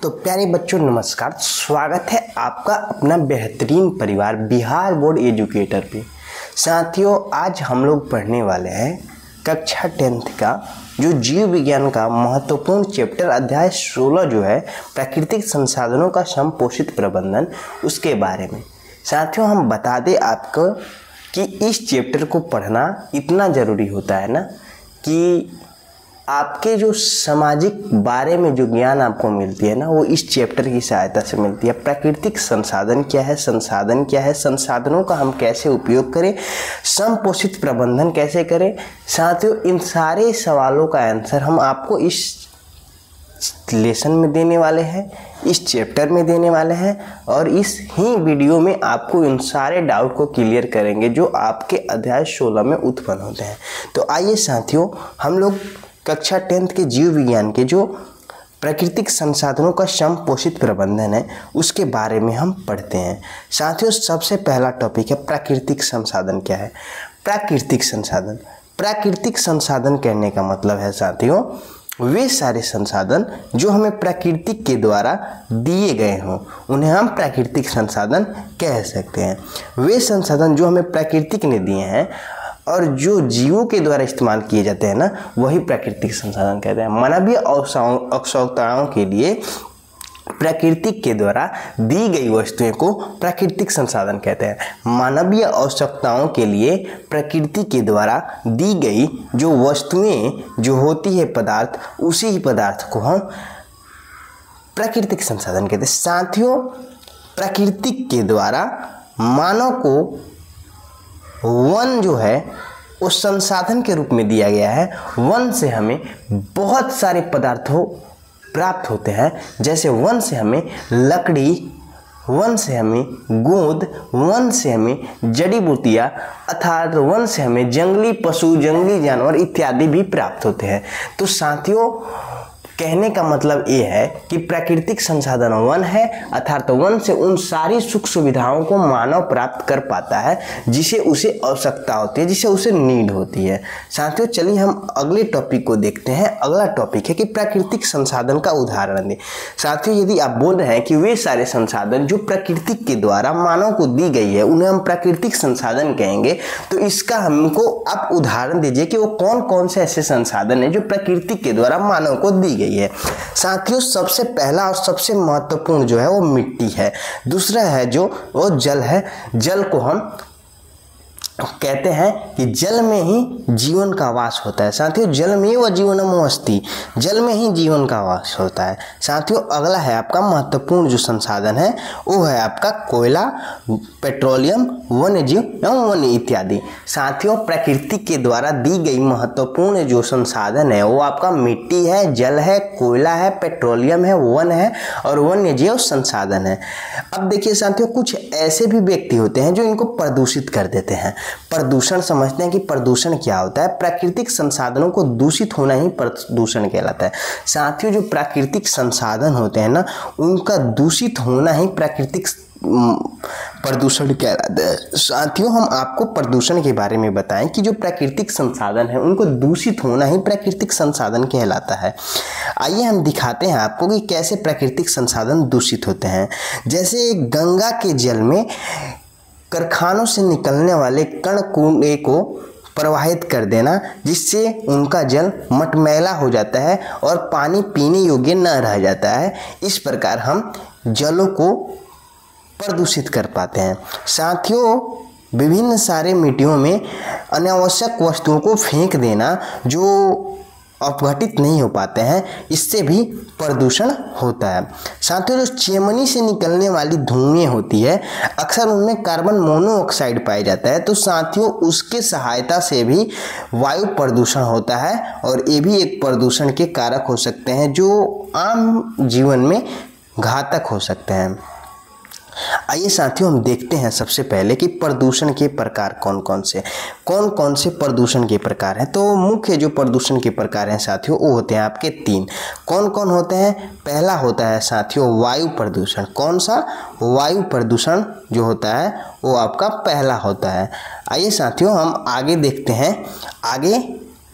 तो प्यारे बच्चों नमस्कार, स्वागत है आपका अपना बेहतरीन परिवार बिहार बोर्ड एजुकेटर पे। साथियों, आज हम लोग पढ़ने वाले हैं कक्षा 10th का जो जीव विज्ञान का महत्वपूर्ण चैप्टर अध्याय 16 जो है प्राकृतिक संसाधनों का समपोषित प्रबंधन, उसके बारे में। साथियों, हम बता दें आपको कि इस चैप्टर को पढ़ना इतना ज़रूरी होता है ना कि आपके जो सामाजिक बारे में जो ज्ञान आपको मिलती है ना, वो इस चैप्टर की सहायता से मिलती है। प्राकृतिक संसाधन क्या है, संसाधन क्या है, संसाधनों का हम कैसे उपयोग करें, समपोषित प्रबंधन कैसे करें। साथियों, इन सारे सवालों का आंसर हम आपको इस लेसन में देने वाले हैं, इस चैप्टर में देने वाले हैं और इस ही वीडियो में आपको इन सारे डाउट को क्लियर करेंगे जो आपके अध्याय 16 में उत्पन्न होते हैं। तो आइए साथियों, हम लोग कक्षा 10th के जीव विज्ञान के जो प्राकृतिक संसाधनों का समपोषित प्रबंधन है उसके बारे में हम पढ़ते हैं। साथियों, सबसे पहला टॉपिक है प्राकृतिक संसाधन क्या है। प्राकृतिक संसाधन, प्राकृतिक संसाधन कहने का मतलब है साथियों वे सारे संसाधन जो हमें प्रकृति के द्वारा दिए गए हों, उन्हें हम प्राकृतिक संसाधन कह सकते हैं। वे संसाधन जो हमें प्रकृति ने दिए हैं और जो जीवों के द्वारा इस्तेमाल किए जाते हैं ना, वही प्राकृतिक संसाधन कहते हैं। मानवीय आवश्यकताओं के लिए प्रकृति के द्वारा दी गई वस्तुओं को प्राकृतिक संसाधन कहते हैं। मानवीय आवश्यकताओं के लिए प्रकृति के द्वारा दी गई जो वस्तुएं जो होती है पदार्थ, उसी पदार्थ को हम प्राकृतिक संसाधन कहते हैं। साथियों, प्रकृति के द्वारा मानव को वन जो है वो संसाधन के रूप में दिया गया है। वन से हमें बहुत सारे पदार्थों प्राप्त होते हैं, जैसे वन से हमें लकड़ी, वन से हमें गोंद, वन से हमें जड़ी बूटियाँ अर्थात वन से हमें जंगली पशु, जंगली जानवर इत्यादि भी प्राप्त होते हैं। तो साथियों, कहने का मतलब ये है कि प्राकृतिक संसाधन वन है, अर्थात वन से उन सारी सुख सुविधाओं को मानव प्राप्त कर पाता है जिसे उसे आवश्यकता होती है, जिसे उसे नीड होती है। साथियों, चलिए हम अगले टॉपिक को देखते हैं। अगला टॉपिक है कि प्राकृतिक संसाधन का उदाहरण दें। साथियों, यदि आप बोल रहे हैं कि वे सारे संसाधन जो प्रकृति के द्वारा मानव को दी गई है उन्हें हम प्राकृतिक संसाधन कहेंगे, तो इसका हमको आप उदाहरण दीजिए कि वो कौन कौन से ऐसे संसाधन है जो प्रकृति के द्वारा मानव को दी गई है। साथियों, सबसे पहला और सबसे महत्वपूर्ण जो है वो मिट्टी है। दूसरा है जो वो जल है। जल को हम कहते हैं कि जल में ही जीवन का वास होता है। साथियों, जल में व जीवनम अस्ति, जल में ही जीवन का वास होता है। साथियों, अगला है आपका महत्वपूर्ण जो संसाधन है वो है आपका कोयला, पेट्रोलियम, वन्य जीव एवं वन्य इत्यादि। साथियों, प्रकृति के द्वारा दी गई महत्वपूर्ण जो संसाधन है वो आपका मिट्टी है, जल है, कोयला है, पेट्रोलियम है, वन है और वन्य जीव संसाधन है। अब देखिए साथियों, कुछ ऐसे भी व्यक्ति होते हैं जो इनको प्रदूषित कर देते हैं। प्रदूषण समझते हैं कि प्रदूषण क्या होता है। प्राकृतिक संसाधनों को दूषित होना ही प्रदूषण कहलाता है। साथियों, जो प्राकृतिक संसाधन होते हैं ना, उनका दूषित होना ही प्राकृतिक प्रदूषण कहलाता है। साथियों, हम आपको प्रदूषण के बारे में बताएं कि जो प्राकृतिक संसाधन है उनको दूषित होना ही प्राकृतिक संसाधन कहलाता है। आइए हम दिखाते हैं आपको कि कैसे प्राकृतिक संसाधन दूषित होते हैं। जैसे गंगा के जल में कारखानों से निकलने वाले कण कूड़े को प्रवाहित कर देना, जिससे उनका जल मटमैला हो जाता है और पानी पीने योग्य न रह जाता है। इस प्रकार हम जलों को प्रदूषित कर पाते हैं। साथियों, विभिन्न सारे मिट्टियों में अनावश्यक वस्तुओं को फेंक देना जो अपघटित नहीं हो पाते हैं, इससे भी प्रदूषण होता है। साथियों, जो चिमनी से निकलने वाली धुएं होती है अक्सर उनमें कार्बन मोनोऑक्साइड पाया जाता है। तो साथियों, उसके सहायता से भी वायु प्रदूषण होता है और ये भी एक प्रदूषण के कारक हो सकते हैं जो आम जीवन में घातक हो सकते हैं। आइए साथियों, हम देखते हैं सबसे पहले कि प्रदूषण के प्रकार कौन कौन से प्रदूषण के प्रकार हैं। तो मुख्य जो प्रदूषण के प्रकार हैं साथियों वो होते हैं आपके 3। कौन कौन होते हैं? पहला होता है साथियों वायु प्रदूषण। कौन सा? वायु प्रदूषण जो होता है वो आपका पहला होता है। आइए साथियों, हम आगे देखते हैं। आगे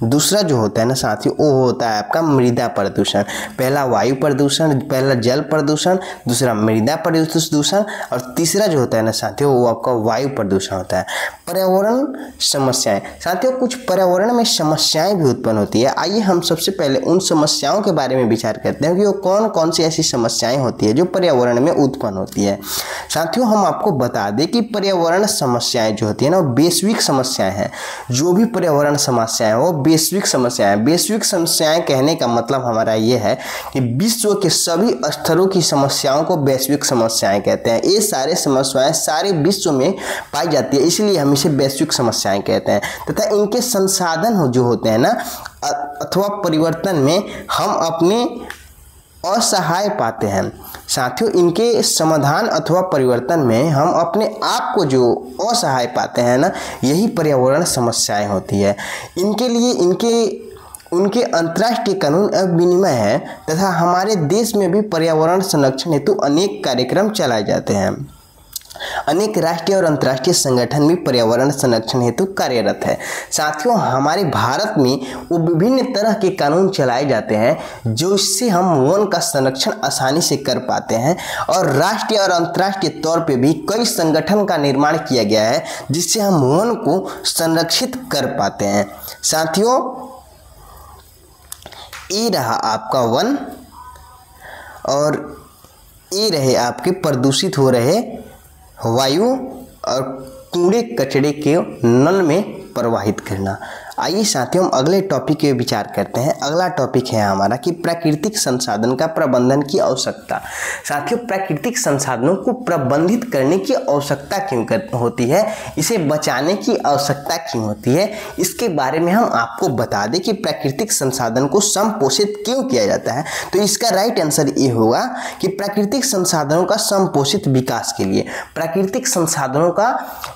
दूसरा जो होता है ना साथियों वो होता है आपका मृदा प्रदूषण। पहला वायु प्रदूषण, पहला जल प्रदूषण, दूसरा मृदा प्रदूषण और तीसरा जो होता है ना साथियों वो आपका वायु प्रदूषण होता है। पर्यावरण समस्याएं साथियों, कुछ पर्यावरण में समस्याएं भी उत्पन्न होती है। आइए हम सबसे पहले उन समस्याओं के बारे में विचार करते हैं कि वो कौन कौन सी ऐसी समस्याएं होती है जो पर्यावरण में उत्पन्न होती है। साथियों हम आपको बता दें कि पर्यावरण समस्याएं जो होती है ना वो वैश्विक समस्याएं हैं। जो भी पर्यावरण समस्याएं वो वैश्विक समस्याएं। वैश्विक समस्याएं कहने का मतलब हमारा ये है कि विश्व के सभी स्तरों की समस्याओं को वैश्विक समस्याएं कहते हैं। ये सारे समस्याएं सारे विश्व में पाई जाती है, इसलिए हम इसे वैश्विक समस्याएं कहते हैं। तथा इनके संसाधन जो होते हैं ना अथवा परिवर्तन में हम अपने असहाय पाते हैं। साथियों इनके समाधान अथवा परिवर्तन में हम अपने आप को जो असहाय पाते हैं ना, यही पर्यावरण समस्याएं होती है। इनके लिए उनके अंतर्राष्ट्रीय कानून अब विनिमय है तथा हमारे देश में भी पर्यावरण संरक्षण हेतु अनेक कार्यक्रम चलाए जाते हैं। अनेक राष्ट्रीय और अंतर्राष्ट्रीय संगठन भी पर्यावरण संरक्षण हेतु कार्यरत है। साथियों हमारे भारत में वो विभिन्न तरह के कानून चलाए जाते हैं जो इससे हम वन का संरक्षण आसानी से कर पाते हैं और राष्ट्रीय और अंतर्राष्ट्रीय तौर पे भी कई संगठन का निर्माण किया गया है जिससे हम वन को संरक्षित कर पाते हैं। साथियों ये रहा आपका वन और ये रहे आपके प्रदूषित हो रहे वायु और कूड़े कचरे के नल में प्रवाहित करना। आइए साथियों हम अगले टॉपिक पे विचार करते हैं। अगला टॉपिक है हमारा कि प्राकृतिक संसाधन का प्रबंधन की आवश्यकता। साथियों प्राकृतिक संसाधनों को प्रबंधित करने की आवश्यकता क्यों होती है, इसे बचाने की आवश्यकता क्यों होती है, इसके बारे में हम आपको बता दें कि प्राकृतिक संसाधन को संपोषित क्यों किया जाता है। तो इसका राइट आंसर ये होगा कि प्राकृतिक संसाधनों का संपोषित विकास के लिए, प्राकृतिक संसाधनों का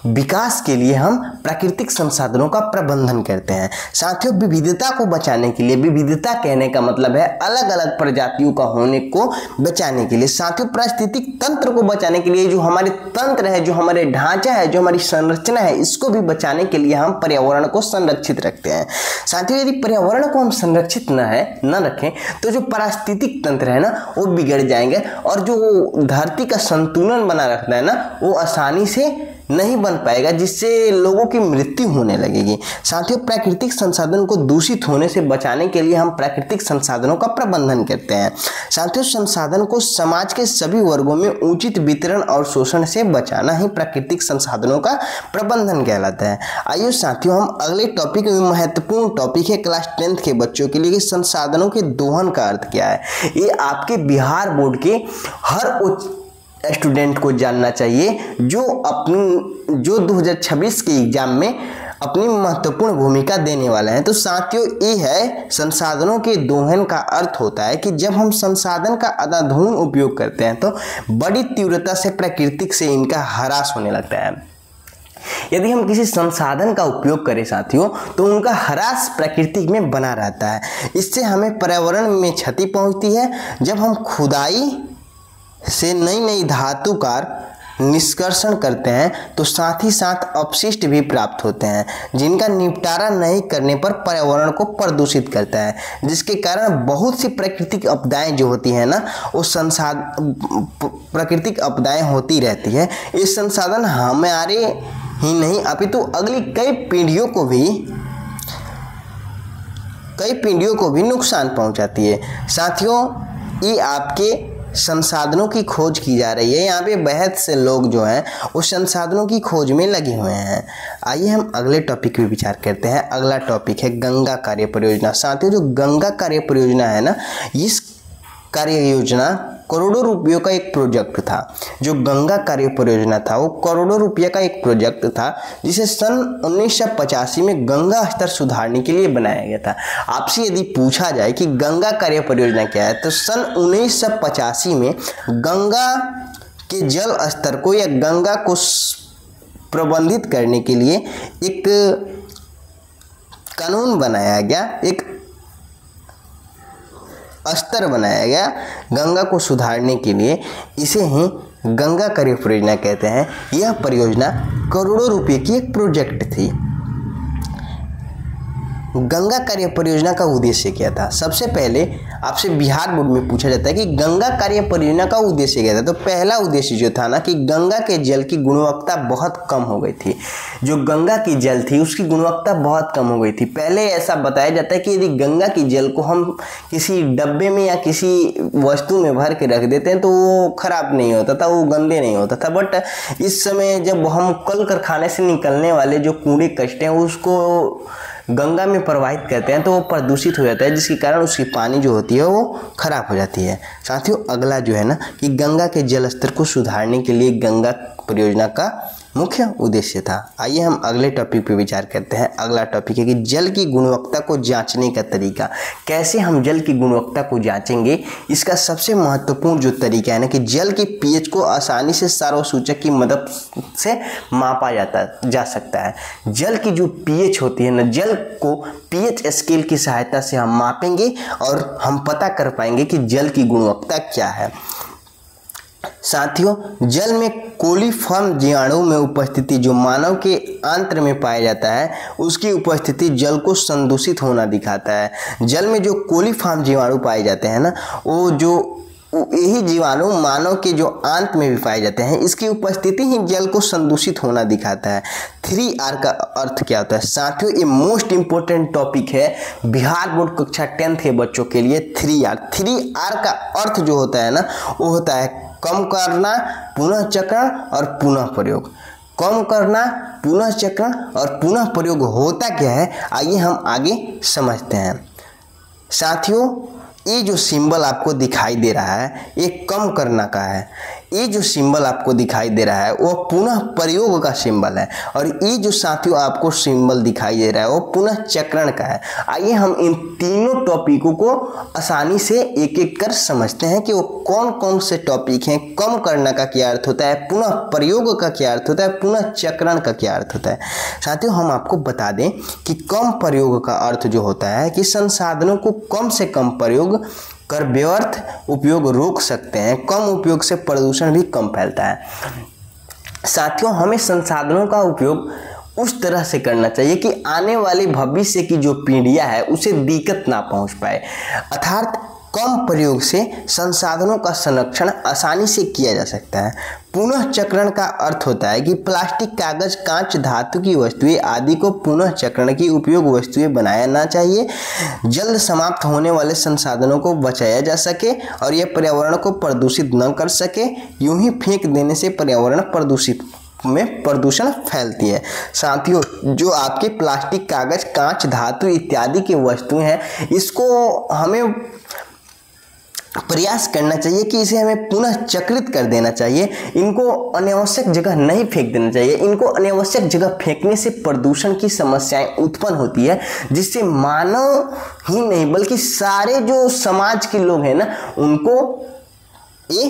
विकास के लिए हम प्राकृतिक संसाधनों का प्रबंधन करते हैं। साथियों विविधता को बचाने के लिए, विविधता कहने का मतलब है अलग अलग प्रजातियों का होने को बचाने के लिए, साथियों पारिस्थितिक तंत्र को बचाने के लिए, जो हमारे तंत्र है, जो हमारे ढांचा है, जो हमारी संरचना है, इसको भी बचाने के लिए हम पर्यावरण को संरक्षित रखते हैं। साथियों यदि पर्यावरण को हम संरक्षित न रखें तो जो पारिस्थितिक तंत्र है ना वो बिगड़ जाएंगे और जो धरती का संतुलन बना रखता है ना वो आसानी से नहीं बन पाएगा, जिससे लोगों की मृत्यु होने लगेगी। साथियों प्राकृतिक संसाधन को दूषित होने से बचाने के लिए हम प्राकृतिक संसाधनों का प्रबंधन करते हैं। साथियों संसाधन को समाज के सभी वर्गों में उचित वितरण और शोषण से बचाना ही प्राकृतिक संसाधनों का प्रबंधन कहलाता है। आइए साथियों हम अगले टॉपिक में, महत्वपूर्ण टॉपिक है क्लास 10th के बच्चों के लिए कि संसाधनों के दोहन का अर्थ क्या है। ये आपके बिहार बोर्ड के हर उच्च स्टूडेंट को जानना चाहिए जो 2026 के एग्जाम में अपनी महत्वपूर्ण भूमिका देने वाले हैं। तो साथियों ये है संसाधनों के दोहन का अर्थ होता है कि जब हम संसाधन का अंधाधुंध उपयोग करते हैं तो बड़ी तीव्रता से प्रकृति से इनका ह्रास होने लगता है। यदि हम किसी संसाधन का उपयोग करें साथियों तो उनका ह्रास प्रकृति में बना रहता है। इससे हमें पर्यावरण में क्षति पहुंचती है। जब हम खुदाई से नई नई धातु का निष्कर्षण करते हैं तो साथ ही साथ अपशिष्ट भी प्राप्त होते हैं जिनका निपटारा नहीं करने पर पर्यावरण को प्रदूषित करता है, जिसके कारण बहुत सी प्राकृतिक आपदाएं जो होती है ना वो प्राकृतिक आपदाएं होती रहती है। ये संसाधन हमारे ही नहीं अपितु अगली कई पीढ़ियों को भी नुकसान पहुंचाती है। साथियों ये आपके संसाधनों की खोज की जा रही है। यहाँ पे बहुत से लोग जो हैं वो संसाधनों की खोज में लगे हुए हैं। आइए हम अगले टॉपिक पे विचार करते हैं। अगला टॉपिक है गंगा कार्य परियोजना। साथियों जो गंगा कार्य परियोजना है ना, इस कार्य योजना करोड़ों रुपयों का एक प्रोजेक्ट था। जो गंगा कार्य परियोजना था वो करोड़ों रुपये का एक प्रोजेक्ट था जिसे सन 1985 में गंगा स्तर सुधारने के लिए बनाया गया था। आपसे यदि पूछा जाए कि गंगा कार्य परियोजना क्या है तो सन 1985 में गंगा के जल स्तर को या गंगा को प्रबंधित करने के लिए एक कानून बनाया गया, एक स्तर बनाया गया गंगा को सुधारने के लिए। इसे ही गंगा कार्य परियोजना कहते हैं। यह परियोजना करोड़ों रुपए की एक प्रोजेक्ट थी। गंगा कार्य परियोजना का उद्देश्य क्या था। सबसे पहले आपसे बिहार बोर्ड में पूछा जाता है कि गंगा कार्य परियोजना का उद्देश्य क्या था। तो पहला उद्देश्य जो था ना कि गंगा के जल की गुणवत्ता बहुत कम हो गई थी। जो गंगा की जल थी उसकी गुणवत्ता बहुत कम हो गई थी। पहले ऐसा बताया जाता है कि यदि गंगा की जल को हम किसी डब्बे में या किसी वस्तु में भर के रख देते हैं तो वो खराब नहीं होता था, वो गंदे नहीं होता था। बट इस समय जब हम कल कारखाने से निकलने वाले जो कूड़े कचरे हैं उसको गंगा में प्रवाहित करते हैं तो वो प्रदूषित हो जाता है, जिसके कारण उसकी पानी जो होती है वो खराब हो जाती है। साथियों, अगला जो है ना कि गंगा के जल स्तर को सुधारने के लिए गंगा परियोजना का मुख्य उद्देश्य था। आइए हम अगले टॉपिक पे विचार करते हैं। अगला टॉपिक है कि जल की गुणवत्ता को जांचने का तरीका। कैसे हम जल की गुणवत्ता को जांचेंगे, इसका सबसे महत्वपूर्ण जो तरीका है ना कि जल के पीएच को आसानी से सार्वसूचक की मदद से मापा जा सकता है। जल की जो पीएच होती है ना, जल को पीएच स्केल की सहायता से हम मापेंगे और हम पता कर पाएंगे कि जल की गुणवत्ता क्या है। साथियों, जल में कोलिफॉर्म जीवाणु में उपस्थिति जो मानव के आंत्र में पाया जाता है उसकी उपस्थिति जल को संदूषित होना दिखाता है। जल में जो कोलिफॉर्म जीवाणु पाए जाते हैं ना, वो जो यही जीवाणु मानव के जो आंत में भी पाए जाते हैं, इसकी उपस्थिति ही जल को संदूषित होना दिखाता है। 3R का अर्थ क्या होता है। साथियों, ये मोस्ट इंपोर्टेंट टॉपिक है बिहार बोर्ड कक्षा 10th के बच्चों के लिए। 3R का अर्थ जो होता है ना वो होता है कम करना, पुनः चक्रण और पुनः प्रयोग। कम करना, पुनः चक्रण और पुनः प्रयोग होता क्या है, आइए हम आगे समझते हैं। साथियों, ये जो सिंबल आपको दिखाई दे रहा है ये कम करना का है। ये जो सिंबल आपको दिखाई दे रहा है वो पुनः प्रयोग का सिंबल है। और ये जो साथियों आपको सिंबल दिखाई दे रहा है वो पुनः चक्रण का है। आइए हम इन तीनों टॉपिकों को आसानी से एक एक कर समझते हैं कि वो कौन कौन से टॉपिक हैं। कम करना का क्या अर्थ होता है, पुनः प्रयोग का क्या अर्थ होता है, पुनः चक्रण का क्या अर्थ होता है। साथियों, हम आपको बता दें कि कम प्रयोग का अर्थ जो होता है कि संसाधनों को कम से कम प्रयोग कर व्यर्थ उपयोग रोक सकते हैं। कम उपयोग से प्रदूषण भी कम फैलता है। साथियों, हमें संसाधनों का उपयोग उस तरह से करना चाहिए कि आने वाले भविष्य की जो पीढ़ियां है उसे दिक्कत ना पहुंच पाए। अर्थात कम प्रयोग से संसाधनों का संरक्षण आसानी से किया जा सकता है। पुनः चक्रण का अर्थ होता है कि प्लास्टिक, कागज, कांच, धातु की वस्तुएं आदि को पुनः चक्रण की उपयोग वस्तुएं बनाया ना चाहिए। जल्द समाप्त होने वाले संसाधनों को बचाया जा सके और यह पर्यावरण को प्रदूषित न कर सके। यूं ही फेंक देने से पर्यावरण प्रदूषण फैलती है। साथियों, जो आपके प्लास्टिक, कागज, कांच, धातु इत्यादि की वस्तुएं हैं, इसको हमें प्रयास करना चाहिए कि इसे हमें पुनः चक्रित कर देना चाहिए। इनको अनावश्यक जगह नहीं फेंक देना चाहिए। इनको अनावश्यक जगह फेंकने से प्रदूषण की समस्याएं उत्पन्न होती है, जिससे मानव ही नहीं बल्कि सारे जो समाज के लोग हैं ना उनको ये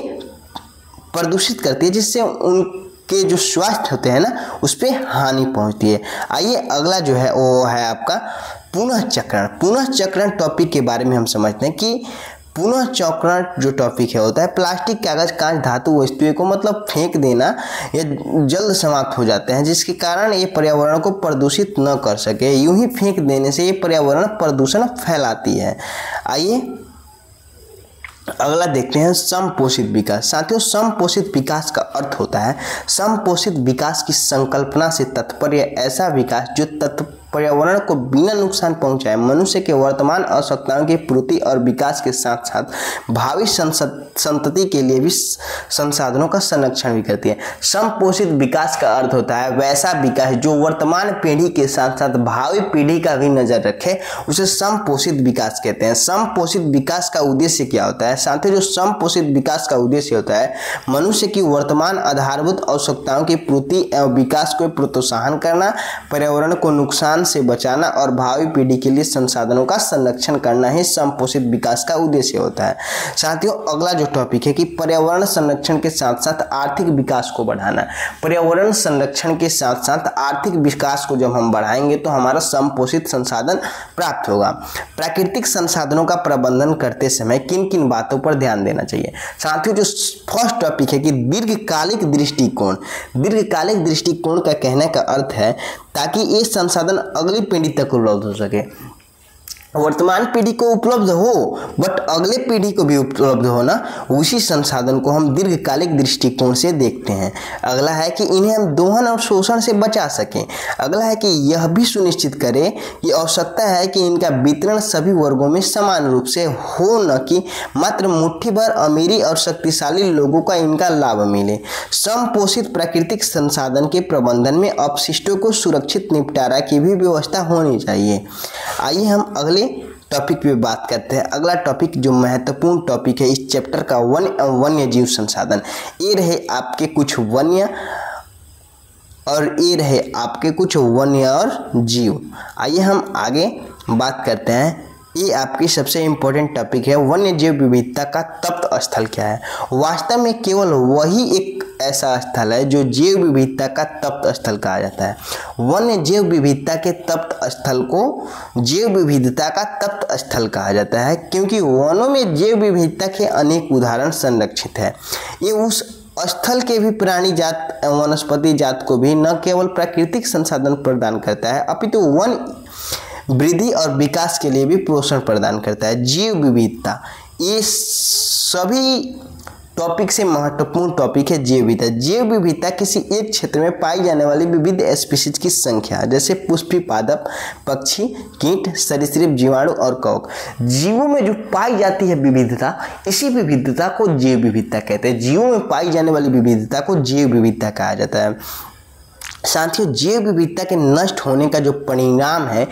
प्रदूषित करती है, जिससे उनके जो स्वास्थ्य होते हैं ना उस पर हानि पहुंचती है। आइए अगला जो है वो है आपका पुनः चक्रण। पुनः चक्रण टॉपिक के बारे में हम समझते हैं कि पुनः चक्रण जो टॉपिक है होता है प्लास्टिक, कागज, कांच, धातु वस्तुएं को मतलब फेंक देना या जल्द समाप्त हो जाते हैं, जिसके कारण ये पर्यावरण को प्रदूषित न कर सके। यूं ही फेंक देने से ये पर्यावरण प्रदूषण फैलाती है। आइए अगला देखते हैं समपोषित विकास। साथियों, समपोषित विकास का अर्थ होता है समपोषित विकास की संकल्पना से तात्पर्य ऐसा विकास जो पर्यावरण को बिना नुकसान पहुंचाए मनुष्य के वर्तमान आवश्यकताओं की पूर्ति और विकास के साथ साथ भावी संतति के लिए भी संसाधनों का संरक्षण भी करती है। समपोषित विकास का अर्थ होता है वैसा विकास जो वर्तमान पीढ़ी के साथ साथ भावी पीढ़ी का भी नजर रखे, उसे समपोषित विकास कहते हैं। समपोषित विकास का उद्देश्य क्या होता है? साथियों, जो समपोषित विकास का उद्देश्य होता है मनुष्य की वर्तमान आधारभूत आवश्यकताओं की पूर्ति एवं विकास को प्रोत्साहन करना, पर्यावरण को नुकसान से बचाना और भावी पीढ़ी के लिए संसाधनों का संरक्षण करना ही समपोषित विकास का उद्देश्य होता है। साथियों, अगला जो टॉपिक है कि पर्यावरण संरक्षण के साथ साथ आर्थिक विकास को बढ़ाना। पर्यावरण संरक्षण के साथ साथ आर्थिक विकास को जब हम बढ़ाएंगे तो हमारा समपोषित संसाधन प्राप्त होगा। प्राकृतिक संसाधनों का प्रबंधन करते समय किन किन बातों पर ध्यान देना चाहिए? साथियों, जो फर्स्ट टॉपिक है कि दीर्घकालिक दृष्टिकोण। दीर्घकालिक दृष्टिकोण का कहने का अर्थ है ताकि ये संसाधन अगली पीढ़ी तक उपलब्ध हो सके। वर्तमान पीढ़ी को उपलब्ध हो बट अगले पीढ़ी को भी उपलब्ध हो ना, उसी संसाधन को हम दीर्घकालिक दृष्टिकोण से देखते हैं। अगला है कि इन्हें हम दोहन और शोषण से बचा सकें। अगला है कि यह भी सुनिश्चित करें कि आवश्यकता है कि इनका वितरण सभी वर्गों में समान रूप से हो, न कि मात्र मुट्ठी भर अमीरी और शक्तिशाली लोगों का इनका लाभ मिले। समपोषित प्राकृतिक संसाधन के प्रबंधन में अपशिष्टों को सुरक्षित निपटारा की भी व्यवस्था होनी चाहिए। आइए हम अगले टॉपिक पे बात करते हैं। अगला टॉपिक जो महत्वपूर्ण टॉपिक है इस चैप्टर का, वन्य जीव संसाधन। ये रहे आपके कुछ वन्य और ये रहे आपके कुछ वन्य और जीव। आइए हम आगे बात करते हैं। ये आपकी सबसे इम्पोर्टेंट टॉपिक है, वन्य जीव विविधता का तप्त स्थल क्या है। वास्तव में केवल वही एक ऐसा स्थल है जो जैव विविधता का तप्त स्थल कहा जाता है। वन्य जैव विविधता के तप्त स्थल को जैव विविधता का तप्त स्थल कहा जाता है क्योंकि वनों में जैव विविधता के अनेक उदाहरण संरक्षित है। ये उस स्थल के भी प्राणी जात वनस्पति जात को भी न केवल प्राकृतिक संसाधन प्रदान करता है अपितु वन वृद्धि और विकास के लिए भी पोषण प्रदान करता है। जैव विविधता, ये सभी टॉपिक से महत्वपूर्ण टॉपिक है जैव विविधता। जैव विविधता किसी एक क्षेत्र में पाई जाने वाली विविध स्पीशीज की संख्या, जैसे पुष्पी पादप, पक्षी, कीट, सरीसृप, जीवाणु और कवक। जीवों में जो पाई जाती है विविधता, इसी विविधता को जैव विविधता कहते हैं। जीवों में पाई जाने वाली विविधता को जैव विविधता कहा जाता है। साथियों, जैव विविधता के नष्ट होने का जो परिणाम है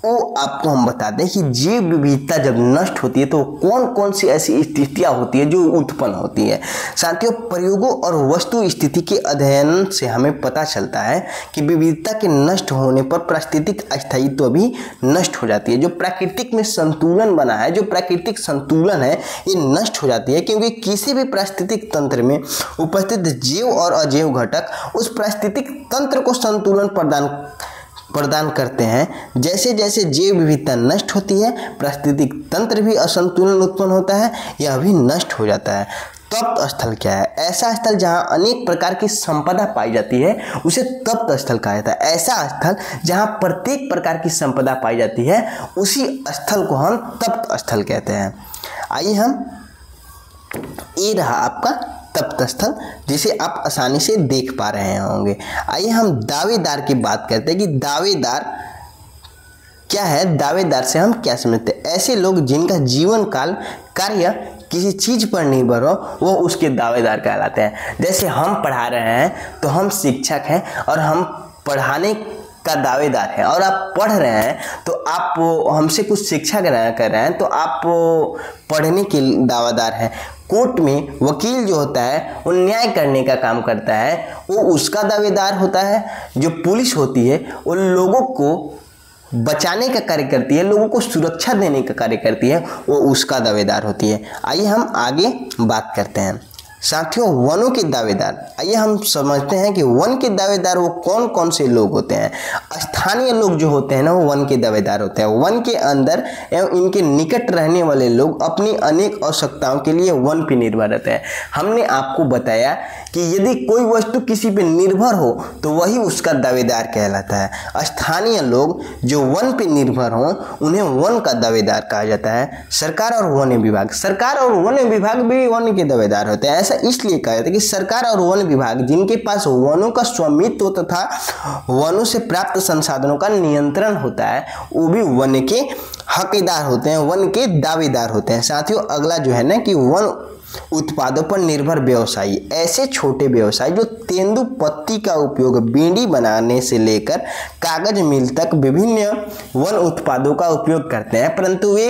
वो आपको हम बता दें कि जैव विविधता जब नष्ट होती है तो कौन कौन सी ऐसी स्थितियां होती है जो उत्पन्न होती है। साथियों, प्रयोगों और वस्तु स्थिति के अध्ययन से हमें पता चलता है कि विविधता के नष्ट होने पर पारिस्थितिक स्थायित्व भी नष्ट हो जाती है। जो प्राकृतिक में संतुलन बना है, जो प्राकृतिक संतुलन है, ये नष्ट हो जाती है क्योंकि किसी भी पारिस्थितिक तंत्र में उपस्थित जैव और अजैव घटक उस पारिस्थितिक तंत्र को संतुलन प्रदान करते हैं। जैसे जैसे जैव विविधता नष्ट होती है, पारिस्थितिक तंत्र भी असंतुलन उत्पन्न होता है, यह भी नष्ट हो जाता है। तप्त स्थल क्या है? ऐसा स्थल जहां अनेक प्रकार की संपदा पाई जाती है उसे तप्त स्थल कहा जाता है। ऐसा स्थल जहां प्रत्येक प्रकार की संपदा पाई जाती है उसी स्थल को हम तप्त स्थल कहते हैं। आइए हम, ये रहा आपका तप्त स्थल जिसे आप आसानी से देख पा रहे होंगे। आइए हम दावेदार की बात करते हैं कि दावेदार क्या है। दावेदार से हम क्या समझते हैं? ऐसे लोग जिनका जीवन काल कार्य किसी चीज पर निर्भर हो वो उसके दावेदार कहलाते हैं। जैसे हम पढ़ा रहे हैं तो हम शिक्षक हैं और हम पढ़ाने का दावेदार है, और आप पढ़ रहे हैं तो आप हमसे कुछ शिक्षा ग्रहण कर रहे हैं तो आप पढ़ने के दावेदार हैं। कोर्ट में वकील जो होता है वो न्याय करने का काम करता है, वो उसका दावेदार होता है। जो पुलिस होती है वो लोगों को बचाने का कार्य करती है, लोगों को सुरक्षा देने का कार्य करती है, वो उसका दावेदार होती है। आइए हम आगे बात करते हैं। साथियों, वनों के दावेदार, आइए हम समझते हैं कि वन के दावेदार वो कौन कौन से लोग होते हैं। स्थानीय लोग जो होते हैं ना, वो वन के दावेदार होते हैं। वन के अंदर एवं इनके निकट रहने वाले लोग अपनी अनेक आवश्यकताओं के लिए वन पर निर्भर रहते हैं। हमने आपको बताया कि यदि कोई वस्तु किसी पे निर्भर हो तो वही उसका दावेदार कहलाता है। स्थानीय लोग जो वन पे निर्भर हों उन्हें वन का दावेदार कहा जाता है। सरकार और वन विभाग, सरकार और वन विभाग भी वन के दावेदार होते हैं। ऐसा इसलिए कहा जाता है कि सरकार और वन विभाग जिनके पास वनों का स्वामित्व तथा वनों से प्राप्त संसाधनों का नियंत्रण होता है वो भी वन के हकदार होते हैं, वन के दावेदार होते हैं। साथियों, अगला जो है ना कि वन उत्पादों पर निर्भर व्यवसायी, ऐसे छोटे व्यवसायी जो तेंदु पत्ती का उपयोग बीड़ी बनाने से लेकर कागज मिल तक विभिन्न वन उत्पादों का उपयोग करते हैं, परंतु वे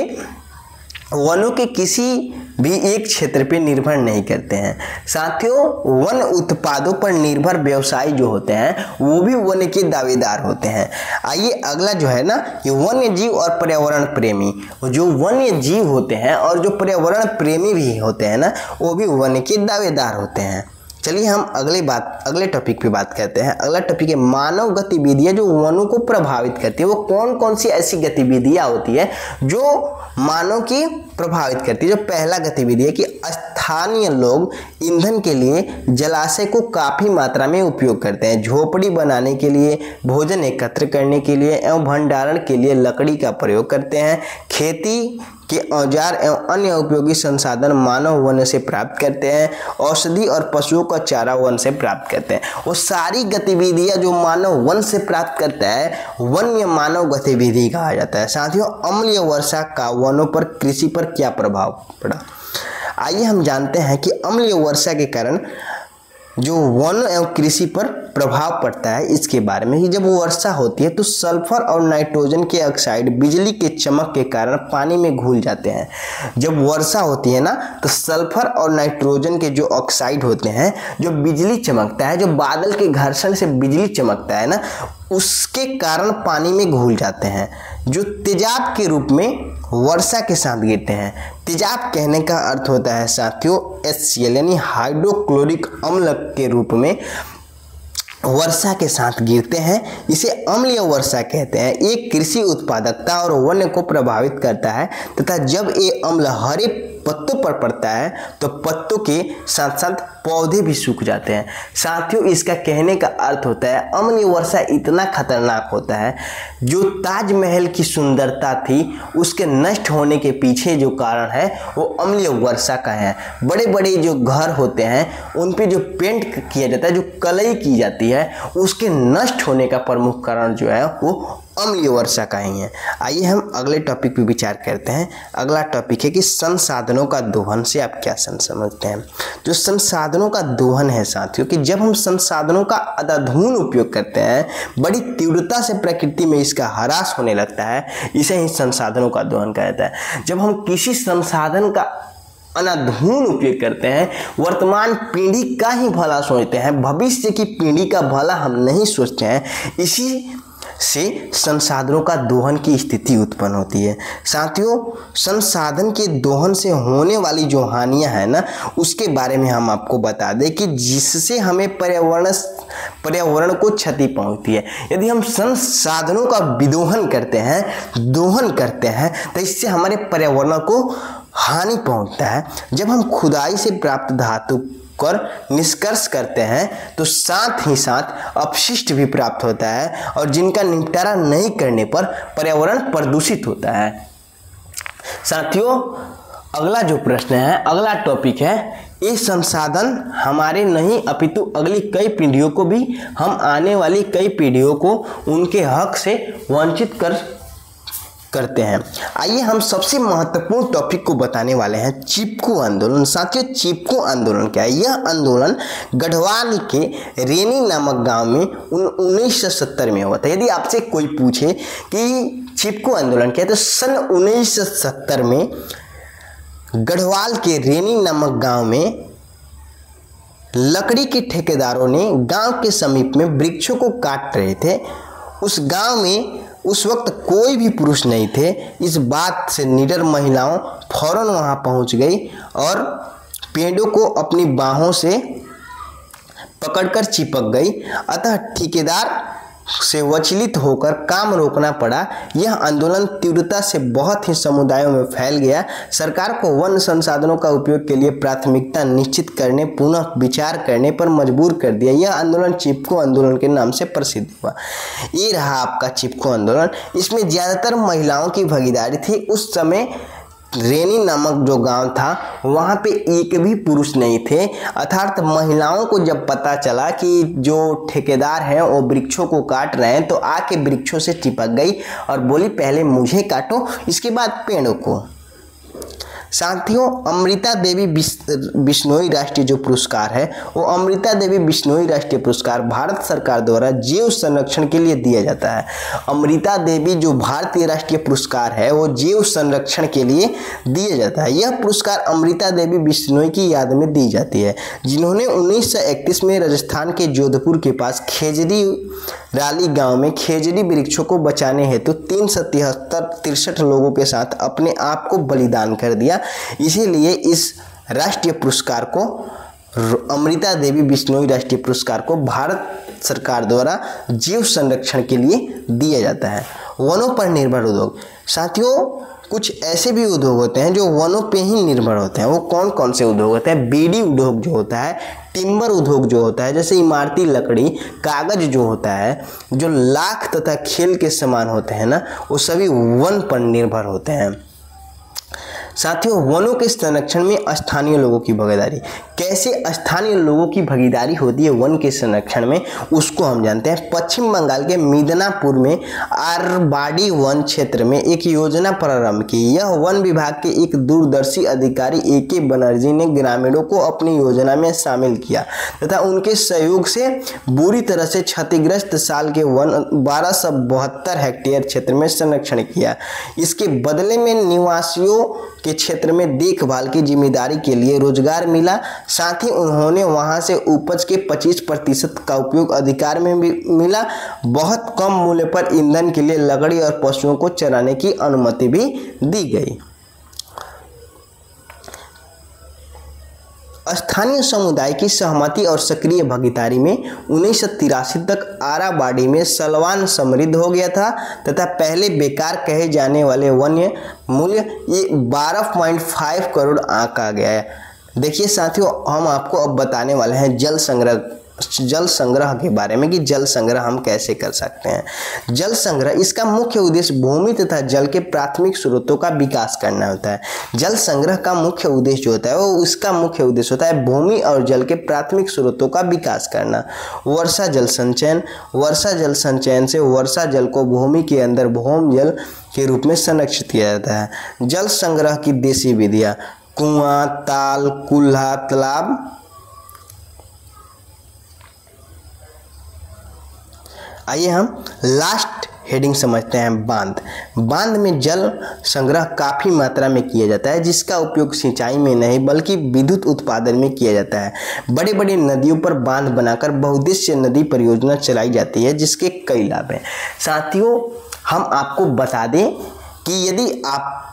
वनों के किसी भी एक क्षेत्र पर निर्भर नहीं करते हैं। साथियों, वन उत्पादों पर निर्भर व्यवसायी जो होते हैं वो भी वन के दावेदार होते हैं। आइए अगला जो है ना कि वन्य जीव और पर्यावरण प्रेमी, जो वन्य जीव होते हैं और जो पर्यावरण प्रेमी भी होते हैं ना, वो भी वन के दावेदार होते हैं। चलिए हम अगले टॉपिक पे बात करते हैं। अगला टॉपिक है मानव गतिविधियां जो वनों को प्रभावित करती है। वो कौन कौन सी ऐसी गतिविधियां होती है जो मानव की प्रभावित करती है। जो पहला गतिविधि है कि स्थानीय लोग ईंधन के लिए जलाशय को काफ़ी मात्रा में उपयोग करते हैं। झोपड़ी बनाने के लिए, भोजन एकत्र करने के लिए एवं भंडारण के लिए लकड़ी का प्रयोग करते हैं। खेती के औजार एवं अन्य उपयोगी संसाधन मानव वन से प्राप्त करते हैं। औषधि और पशुओं का चारा वन से प्राप्त करते हैं। वो सारी गतिविधियां जो मानव वन से प्राप्त करता है वन्य मानव गतिविधि कहा जाता है। साथियों, अम्लीय वर्षा का वनों पर, कृषि पर क्या प्रभाव पड़ा? आइए हम जानते हैं कि अम्लीय वर्षा के कारण जो वन एवं कृषि पर प्रभाव पड़ता है इसके बारे में। कि जब वर्षा होती है तो सल्फर और नाइट्रोजन के ऑक्साइड बिजली के चमक के कारण पानी में घुल जाते हैं। जब वर्षा होती है ना तो सल्फर और नाइट्रोजन के जो ऑक्साइड होते हैं, जो बिजली चमकता है, जो बादल के घर्षण से बिजली चमकता है ना, उसके कारण पानी में घुल जाते हैं, जो तेजाब के रूप में वर्षा के साथ गिरते हैं। तेजाब कहने का अर्थ होता है साथियों HCl यानी हाइड्रोक्लोरिक अम्ल के रूप में वर्षा के साथ गिरते हैं। इसे अम्लीय वर्षा कहते हैं। ये कृषि उत्पादकता और वन्य को प्रभावित करता है तथा जब ये अम्ल हरे पत्तों पर पड़ता है तो पत्तों के साथ साथ पौधे भी सूख जाते हैं। साथियों, इसका कहने का अर्थ होता है अम्लीय वर्षा इतना खतरनाक होता है, जो ताजमहल की सुंदरता थी उसके नष्ट होने के पीछे जो कारण है वो अम्लीय वर्षा का है। बड़े बड़े जो घर होते हैं उन पे जो पेंट किया जाता है, जो कलई की जाती है, उसके नष्ट होने का प्रमुख कारण जो है वो अम्लीय वर्षा का ही है। आइए हम अगले टॉपिक पे विचार करते हैं। अगला टॉपिक है कि संसाधनों का दोहन से आप क्या समझते हैं। जो संसाधनों का दोहन है साथियों, कि जब हम संसाधनों का अंधाधुंध उपयोग करते हैं, बड़ी तीव्रता से प्रकृति में इसका ह्रास होने लगता है, इसे ही संसाधनों का दोहन कहा जाता है। जब हम किसी संसाधन का अनाधून उपयोग करते हैं, वर्तमान पीढ़ी का ही भला सोचते हैं, भविष्य की पीढ़ी का भला हम नहीं सोचते हैं, इसी से संसाधनों का दोहन की स्थिति उत्पन्न होती है। साथियों, संसाधन के दोहन से होने वाली जो हानियां हैं ना, उसके बारे में हम आपको बता दें कि जिससे हमें पर्यावरण को क्षति पहुंचती है। यदि हम संसाधनों का विदोहन करते हैं, दोहन करते हैं, तो इससे हमारे पर्यावरण को हानि पहुंचता है। जब हम खुदाई से प्राप्त धातु कर निष्कर्ष करते हैं तो साथ ही साथ अपशिष्ट भी प्राप्त होता है और जिनका निपटारा नहीं करने पर पर्यावरण प्रदूषित होता है। साथियों, अगला जो प्रश्न है, अगला टॉपिक है, ये संसाधन हमारे नहीं अपितु अगली कई पीढ़ियों को भी, हम आने वाली कई पीढ़ियों को उनके हक से वंचित करते हैं। आइए हम सबसे महत्वपूर्ण टॉपिक को बताने वाले हैं, चिपको आंदोलन। साथियों, चिपको आंदोलन क्या है? यह आंदोलन गढ़वाल के रेनी नामक गांव में 1970 में हुआ था। यदि आपसे कोई पूछे कि चिपको आंदोलन क्या है तो सन 1970 में गढ़वाल के रेनी नामक गांव में लकड़ी के ठेकेदारों ने गांव के समीप में वृक्षों को काट रहे थे। उस गांव में उस वक्त कोई भी पुरुष नहीं थे। इस बात से निडर महिलाओं फौरन वहां पहुंच गई और पेड़ों को अपनी बाहों से पकड़कर चिपक गई। अतः ठेकेदार से विचलित होकर काम रोकना पड़ा। यह आंदोलन तीव्रता से बहुत ही समुदायों में फैल गया। सरकार को वन संसाधनों का उपयोग के लिए प्राथमिकता निश्चित करने, पुनः विचार करने पर मजबूर कर दिया। यह आंदोलन चिपको आंदोलन के नाम से प्रसिद्ध हुआ। ये रहा आपका चिपको आंदोलन। इसमें ज़्यादातर महिलाओं की भागीदारी थी। उस समय रेनी नामक जो गांव था वहाँ पे एक भी पुरुष नहीं थे। अर्थात महिलाओं को जब पता चला कि जो ठेकेदार हैं वो वृक्षों को काट रहे हैं तो आके वृक्षों से चिपक गई और बोली पहले मुझे काटो, इसके बाद पेड़ों को। साथियों, अमृता देवी बिश्नोई राष्ट्रीय जो पुरस्कार है वो अमृता देवी बिश्नोई राष्ट्रीय पुरस्कार भारत सरकार द्वारा जैव संरक्षण के लिए दिया जाता है। अमृता देवी जो भारतीय राष्ट्रीय पुरस्कार है वो जैव संरक्षण के लिए दिया जाता है। यह पुरस्कार अमृता देवी बिश्नोई की याद में दी जाती है, जिन्होंने 1931 में राजस्थान के जोधपुर के पास खेजड़ी राली गांव में खेजड़ी वृक्षों को बचाने हेतु 363 लोगों के साथ अपने आप को बलिदान कर दिया। इसीलिए इस राष्ट्रीय पुरस्कार को, अमृता देवी बिश्नोई राष्ट्रीय पुरस्कार को भारत सरकार द्वारा जीव संरक्षण के लिए दिया जाता है। वनों पर निर्भर उद्योग। साथियों, कुछ ऐसे भी उद्योग होते हैं जो वनों पे ही निर्भर होते हैं। वो कौन कौन से उद्योग होते हैं? बीड़ी उद्योग जो होता है, टिम्बर उद्योग जो होता है, जैसे इमारती लकड़ी, कागज जो होता है, जो लाख तथा खेल के सामान होते हैं ना, वो सभी वन पर निर्भर होते हैं। साथियों, वनों के संरक्षण में स्थानीय लोगों की भागीदारी, कैसे स्थानीय लोगों की भागीदारी होती है वन के संरक्षण में, उसको हम जानते हैं। पश्चिम बंगाल के मिदनापुर में आरबाड़ी वन क्षेत्र में एक योजना प्रारंभ की। यह वन विभाग के एक दूरदर्शी अधिकारी AK बनर्जी ने ग्रामीणों को अपनी योजना में शामिल किया तथा उनके सहयोग से बुरी तरह से क्षतिग्रस्त साल के वन 1272 हेक्टेयर क्षेत्र में संरक्षण किया। इसके बदले में निवासियों के क्षेत्र में देखभाल की जिम्मेदारी के लिए रोजगार मिला। साथ ही उन्होंने वहां से उपज के 25% का उपयोग अधिकार में भी मिला। बहुत कम मूल्य पर ईंधन के लिए लकड़ी और पशुओं को चराने की अनुमति भी दी गई। स्थानीय समुदाय की सहमति और सक्रिय भागीदारी में 1983 तक आराबाड़ी में सलवान समृद्ध हो गया था तथा पहले बेकार कहे जाने वाले वन्य मूल्य ये 12.5 करोड़ आंका गया है। देखिए साथियों, हम आपको अब बताने वाले हैं जल संग्रह के बारे में कि जल संग्रह हम कैसे कर सकते हैं। जल संग्रह, इसका मुख्य उद्देश्य भूमि तथा जल के प्राथमिक स्रोतों का विकास करना होता है। जल संग्रह का मुख्य उद्देश्य जो होता है वो उसका मुख्य उद्देश्य होता है भूमि और जल के प्राथमिक स्रोतों का विकास करना। वर्षा जल संचयन, वर्षा जल संचयन से वर्षा जल को भूमि के अंदर भौम जल के रूप में संरक्षित किया जाता है। जल संग्रह की देशी विधियाँ, कुआं, ताल, कुल्हा, तालाब। आइए हम लास्ट हेडिंग समझते हैं, बांध। बांध में जल संग्रह काफ़ी मात्रा में किया जाता है, जिसका उपयोग सिंचाई में नहीं बल्कि विद्युत उत्पादन में किया जाता है। बड़े बड़े नदियों पर बांध बनाकर बहुउद्देशीय नदी परियोजना चलाई जाती है, जिसके कई लाभ हैं। साथियों, हम आपको बता दें कि यदि आप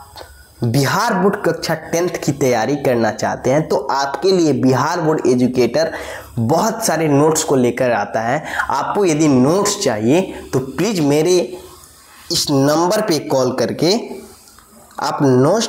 बिहार बोर्ड कक्षा 10th की तैयारी करना चाहते हैं तो आपके लिए बिहार बोर्ड एजुकेटर बहुत सारे नोट्स को लेकर आता है। आपको यदि नोट्स चाहिए तो प्लीज़ मेरे इस नंबर पे कॉल करके आप नोट्स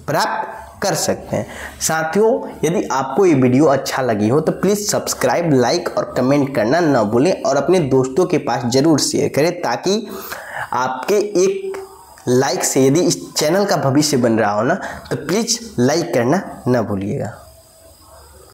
प्राप्त कर सकते हैं। साथियों, यदि आपको ये वीडियो अच्छा लगी हो तो प्लीज़ सब्सक्राइब, लाइक और कमेंट करना न भूलें और अपने दोस्तों के पास ज़रूर शेयर करें, ताकि आपके एक लाइक से यदि इस चैनल का भविष्य बन रहा हो ना, तो प्लीज़ लाइक करना न भूलिएगा।